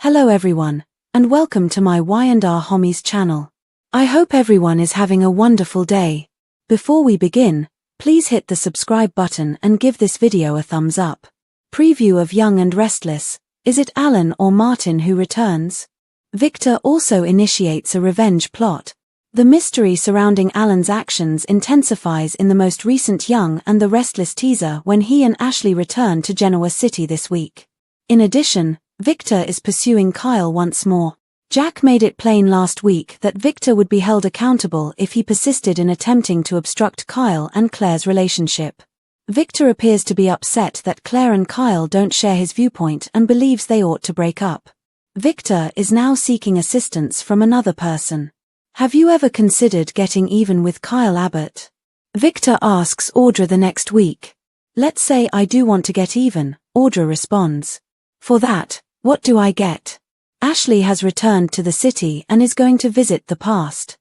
Hello everyone, and welcome to my Y&R Homies channel. I hope everyone is having a wonderful day. Before we begin, please hit the subscribe button and give this video a thumbs up. Preview of Young and Restless. Is it Alan or Martin who returns? Victor also initiates a revenge plot. The mystery surrounding Alan's actions intensifies in the most recent Young and the Restless teaser when he and Ashley return to Genoa City this week. In addition, Victor is pursuing Kyle once more. Jack made it plain last week that Victor would be held accountable if he persisted in attempting to obstruct Kyle and Claire's relationship. Victor appears to be upset that Claire and Kyle don't share his viewpoint and believes they ought to break up. Victor is now seeking assistance from another person. Have you ever considered getting even with Kyle Abbott? Victor asks Audra the next week. Let's say I do want to get even, Audra responds. For that, what do I get? Ashley has returned to the city and is going to visit the past.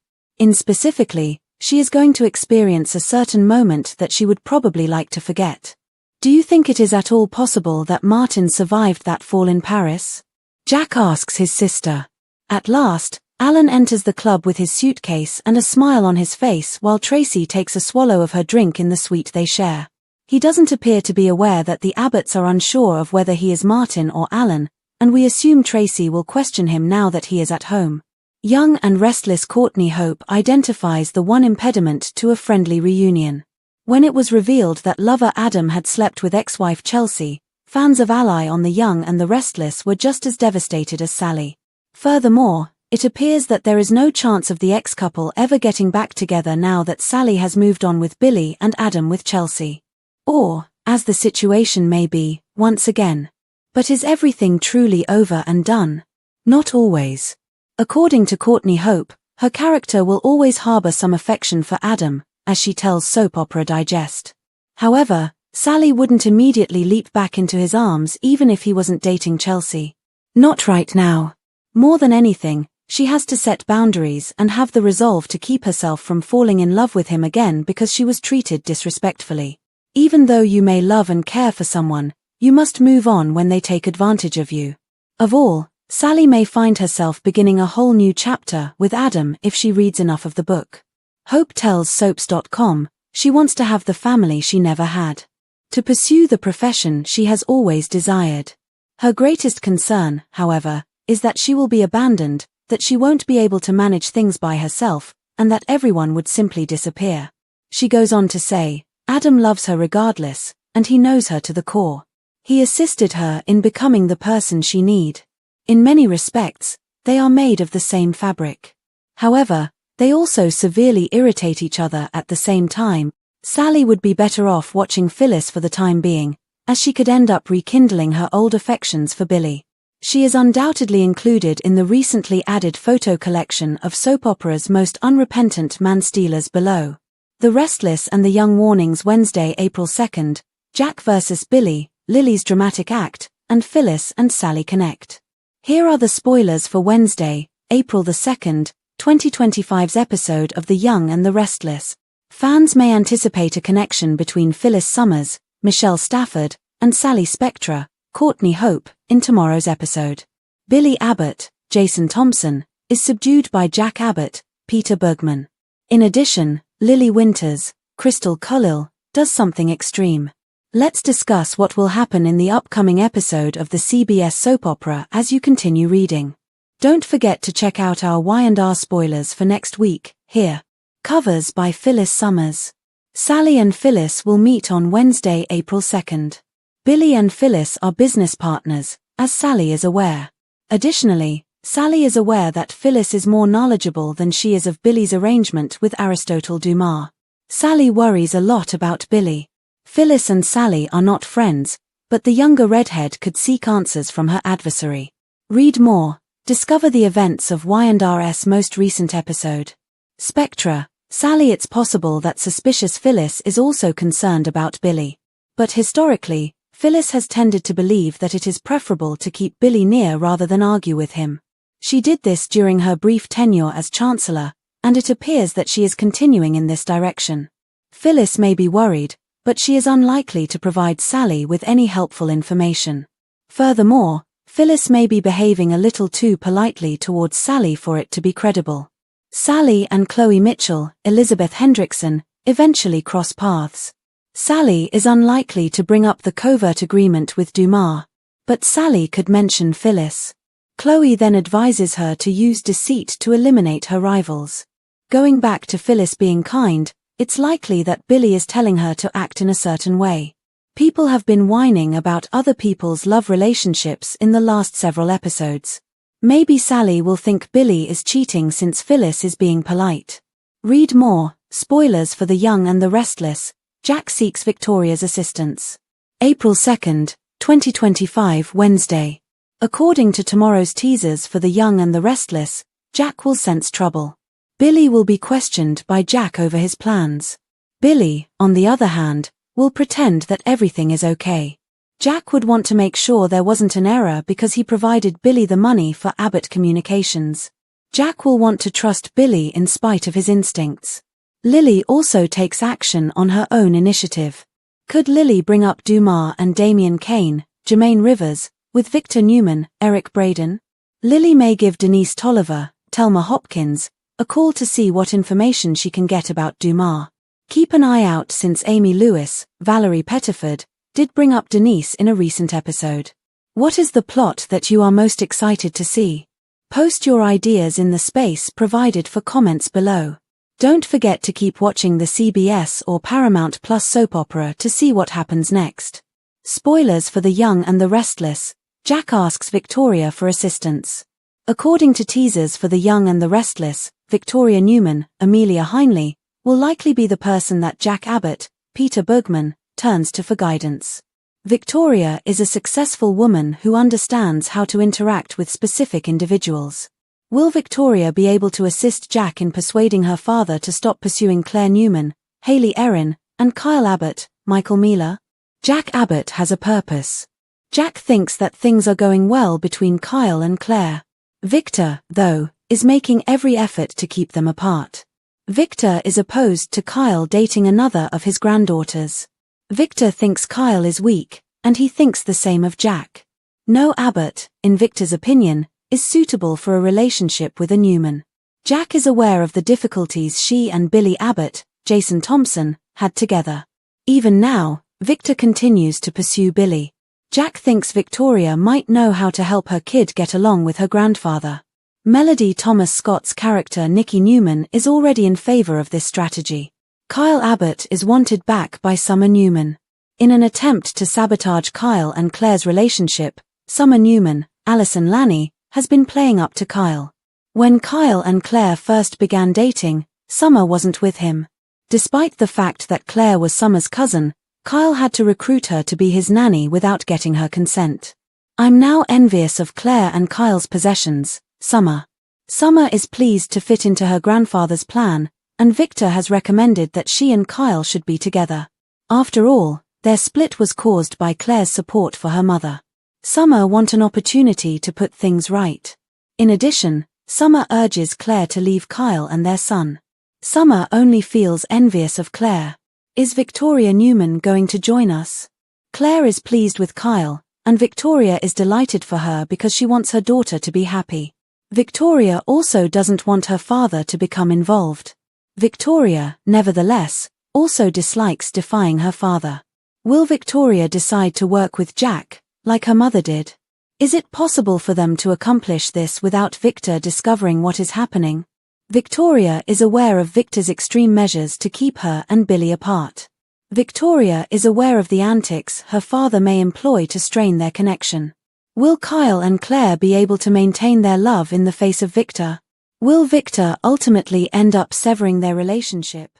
Specifically, she is going to experience a certain moment that she would probably like to forget. Do you think it is at all possible that Martin survived that fall in Paris? Jack asks his sister. At last, Alan enters the club with his suitcase and a smile on his face while Tracy takes a swallow of her drink in the suite they share. He doesn't appear to be aware that the Abbotts are unsure of whether he is Martin or Alan, and we assume Tracy will question him now that he is at home. Young and restless Courtney Hope identifies the one impediment to a friendly reunion. When it was revealed that lover Adam had slept with ex-wife Chelsea, fans of Ally on the Young and the Restless were just as devastated as Sally. Furthermore, it appears that there is no chance of the ex-couple ever getting back together now that Sally has moved on with Billy and Adam with Chelsea. Or, as the situation may be, once again. But is everything truly over and done? Not always. According to Courtney Hope, her character will always harbor some affection for Adam, as she tells Soap Opera Digest. However, Sally wouldn't immediately leap back into his arms even if he wasn't dating Chelsea. Not right now. More than anything, she has to set boundaries and have the resolve to keep herself from falling in love with him again because she was treated disrespectfully. Even though you may love and care for someone, you must move on when they take advantage of you. Of all, Sally may find herself beginning a whole new chapter with Adam if she reads enough of the book. Hope tells Soaps.com she wants to have the family she never had. To pursue the profession she has always desired. Her greatest concern, however, is that she will be abandoned, that she won't be able to manage things by herself, and that everyone would simply disappear. She goes on to say, Adam loves her regardless, and he knows her to the core. He assisted her in becoming the person she needs. In many respects, they are made of the same fabric. However, they also severely irritate each other at the same time. Sally would be better off watching Phyllis for the time being, as she could end up rekindling her old affections for Billy. She is undoubtedly included in the recently added photo collection of soap opera's most unrepentant man-stealers below. The Restless and the Young warnings Wednesday, April 2nd, Jack vs. Billy, Lily's dramatic act, and Phyllis and Sally connect. Here are the spoilers for Wednesday, April 2nd, 2025's episode of The Young and the Restless. Fans may anticipate a connection between Phyllis Summers, Michelle Stafford, and Sally Spectra, Courtney Hope, in tomorrow's episode. Billy Abbott, Jason Thompson, is subdued by Jack Abbott, Peter Bergman. In addition, Lily Winters, Crystal Khalil, does something extreme. Let's discuss what will happen in the upcoming episode of the CBS soap opera as you continue reading. Don't forget to check out our Y&R spoilers for next week, here. Covers by Phyllis Summers. Sally and Phyllis will meet on Wednesday, April 2nd. Billy and Phyllis are business partners, as Sally is aware. Additionally, Sally is aware that Phyllis is more knowledgeable than she is of Billy's arrangement with Aristotle Dumas. Sally worries a lot about Billy. Phyllis and Sally are not friends, but the younger redhead could seek answers from her adversary. Read more. Discover the events of Y&R's most recent episode. Spectra. Sally, it's possible that suspicious Phyllis is also concerned about Billy. But historically, Phyllis has tended to believe that it is preferable to keep Billy near rather than argue with him. She did this during her brief tenure as Chancellor, and it appears that she is continuing in this direction. Phyllis may be worried, but she is unlikely to provide Sally with any helpful information. Furthermore, Phyllis may be behaving a little too politely towards Sally for it to be credible. Sally and Chloe Mitchell, Elizabeth Hendrickson, eventually cross paths. Sally is unlikely to bring up the covert agreement with Dumas, but Sally could mention Phyllis. Chloe then advises her to use deceit to eliminate her rivals. Going back to Phyllis being kind, it's likely that Billy is telling her to act in a certain way. People have been whining about other people's love relationships in the last several episodes. Maybe Sally will think Billy is cheating since Phyllis is being polite. Read more. Spoilers for The Young and the Restless. Jack seeks Victoria's assistance. April 2nd, 2025, Wednesday. According to tomorrow's teasers for The Young and the Restless, Jack will sense trouble. Billy will be questioned by Jack over his plans. Billy, on the other hand, will pretend that everything is okay. Jack would want to make sure there wasn't an error because he provided Billy the money for Abbott Communications. Jack will want to trust Billy in spite of his instincts. Lily also takes action on her own initiative. Could Lily bring up Dumas and Damian Kane, Jermaine Rivers, with Victor Newman, Eric Braeden? Lily may give Denise Tolliver, Thelma Hopkins, a call to see what information she can get about Dumas. Keep an eye out since Amy Lewis, Valerie Pettiford, did bring up Denise in a recent episode. What is the plot that you are most excited to see? Post your ideas in the space provided for comments below. Don't forget to keep watching the CBS or Paramount Plus soap opera to see what happens next. Spoilers for The Young and the Restless. Jack asks Victoria for assistance. According to teasers for The Young and the Restless, Victoria Newman, Amelia Heinle, will likely be the person that Jack Abbott, Peter Bergman, turns to for guidance. Victoria is a successful woman who understands how to interact with specific individuals. Will Victoria be able to assist Jack in persuading her father to stop pursuing Claire Newman, Haley Erin, and Kyle Abbott, Michael Mealer? Jack Abbott has a purpose. Jack thinks that things are going well between Kyle and Claire. Victor, though, is making every effort to keep them apart. Victor is opposed to Kyle dating another of his granddaughters. Victor thinks Kyle is weak, and he thinks the same of Jack. No Abbott, in Victor's opinion, is suitable for a relationship with a Newman. Jack is aware of the difficulties she and Billy Abbott, Jason Thompson, had together. Even now, Victor continues to pursue Billy. Jack thinks Victoria might know how to help her kid get along with her grandfather. Melody Thomas Scott's character Nikki Newman is already in favor of this strategy. Kyle Abbott is wanted back by Summer Newman. In an attempt to sabotage Kyle and Claire's relationship, Summer Newman, Allison Lanny, has been playing up to Kyle. When Kyle and Claire first began dating, Summer wasn't with him. Despite the fact that Claire was Summer's cousin, Kyle had to recruit her to be his nanny without getting her consent. I'm now envious of Claire and Kyle's possessions, Summer. Summer is pleased to fit into her grandfather's plan, and Victor has recommended that she and Kyle should be together. After all, their split was caused by Claire's support for her mother. Summer wants an opportunity to put things right. In addition, Summer urges Claire to leave Kyle and their son. Summer only feels envious of Claire. Is Victoria Newman going to join us? Claire is pleased with Kyle, and Victoria is delighted for her because she wants her daughter to be happy. Victoria also doesn't want her father to become involved. Victoria, nevertheless, also dislikes defying her father. Will Victoria decide to work with Jack, like her mother did? Is it possible for them to accomplish this without Victor discovering what is happening? Victoria is aware of Victor's extreme measures to keep her and Billy apart. Victoria is aware of the antics her father may employ to strain their connection. Will Kyle and Claire be able to maintain their love in the face of Victor? Will Victor ultimately end up severing their relationship?